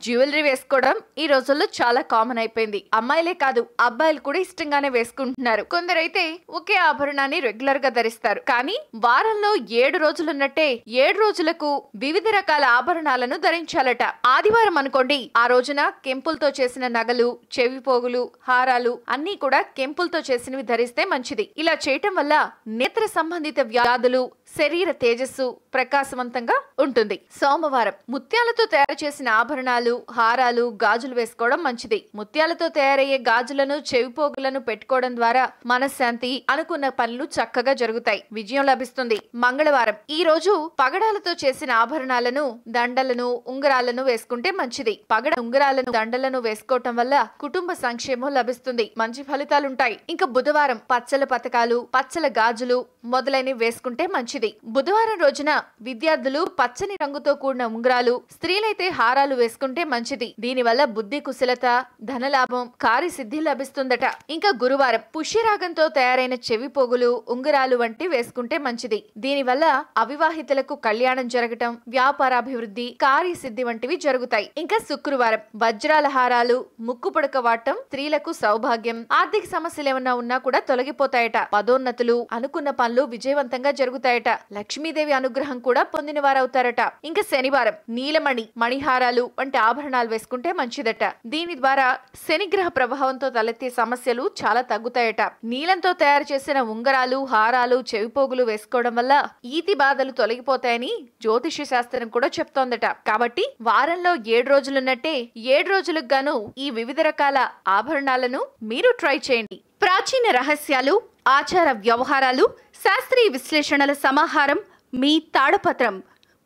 Jewellery వేసుకోవడం ఈ రోజుల్లో చాలా కామన్ అయిపోయింది. అమ్మాయిలే కాదు, అబ్బాయిలు కూడా ఇష్టంగానే వేసుకుంటున్నారు. కొందరైతే ఒకే ఆభరణాన్ని రెగ్యులర్ గా ధరిస్తారు. కానీ వారంలో 7 రోజులున్నట్టే 7 రోజులకు వివిధ రకాల ఆభరణాలను ధరించాలట. ఆదివారం అనుకోండి, ఆ రోజున కెంపులతో చేసిన నగలు, చెవి పోగులు, హారాలు అన్ని కూడా కెంపులతో చేసినవి ధరిస్తే మంచిది. ఇలా చేయటం వల్ల నేత్ర సంబంధిత వ్యాధులు, శరీర తేజస్సు ప్రకాశవంతంగా ఉంటుంది. సోమవారం ముత్యాలతో తయారు చేసిన ఆభరణాలు, హారాలు, గాజులు వేసుకోవడం మంచిది. ముత్యాలతో తయారయ్యే గాజులను, చెవిపోగులను పెట్టుకోవడం ద్వారా మనశ్శాంతి, అనుకున్న పనులు చక్కగా జరుగుతాయి, విజయం లభిస్తుంది. మంగళవారం ఈ రోజు పగడాలతో చేసిన ఆభరణాలను, దండలను, ఉంగరాలను వేసుకుంటే మంచిది. పగడ, ఉంగరాలను, దండలను వేసుకోవటం వల్ల కుటుంబ సంక్షేమం లభిస్తుంది, మంచి ఫలితాలుంటాయి. ఇంకా బుధవారం పచ్చల పతకాలు, పచ్చల గాజులు మొదలైనవి వేసుకుంటే మంచిది. బుధవారం రోజున విద్యార్థులు పచ్చని రంగుతో కూడిన ఉంగరాలు, స్త్రీలైతే హారాలు వేసుకుంటే మంచిది. దీనివల్ల బుద్ధి కుశలత, ధనలాభం, కార్యసిద్ధి లభిస్తుందట. ఇంకా గురువారం పుష్యరాగంతో తయారైన చెవి పోగులు, ఉంగరాలు వంటి వేసుకుంటే మంచిది. దీనివల్ల అవివాహితులకు కళ్యాణం జరగటం, వ్యాపారాభివృద్ధి, కార్యసిద్ధి వంటివి జరుగుతాయి. ఇంకా శుక్రవారం వజ్రాల హారాలు, ముక్కు పుడక వాడటం స్త్రీలకు సౌభాగ్యం, ఆర్థిక సమస్యలు ఏమన్నా ఉన్నా కూడా తొలగిపోతాయట. పదోన్నతులు, అనుకున్న పనులు విజయవంతంగా జరుగుతాయట. లక్ష్మీదేవి అనుగ్రహం కూడా పొందిన వారవుతారట. ఇంకా శనివారం నీలమణి, మణిహారాలు వంటి ఆభరణాలు వేసుకుంటే మంచిదట. దీని ద్వారా శనిగ్రహ ప్రభావంతో తలెత్తే సమస్యలు చాలా తగ్గుతాయట. నీలంతో తయారు చేసిన ఉంగరాలు, హారాలు, చెవిపోగులు వేసుకోవడం వల్ల ఈతి బాధలు తొలగిపోతాయని జ్యోతిష్య శాస్త్రం కూడా చెప్తోందట. కాబట్టి వారంలో 7 రోజులున్నట్టే 7 రోజులకు గాను ఈ వివిధ రకాల ఆభరణాలను మీరు ట్రై చేయండి. ప్రాచీన రహస్యాలు, ఆచార వ్యవహారాలు, శాస్త్రీయ విశ్లేషణల సమాహారం మీ తాళపత్రం.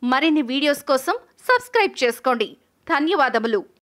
మరిన్ని వీడియోస్ కోసం సబ్స్క్రైబ్ చేసుకోండి. ధన్యవాదములు.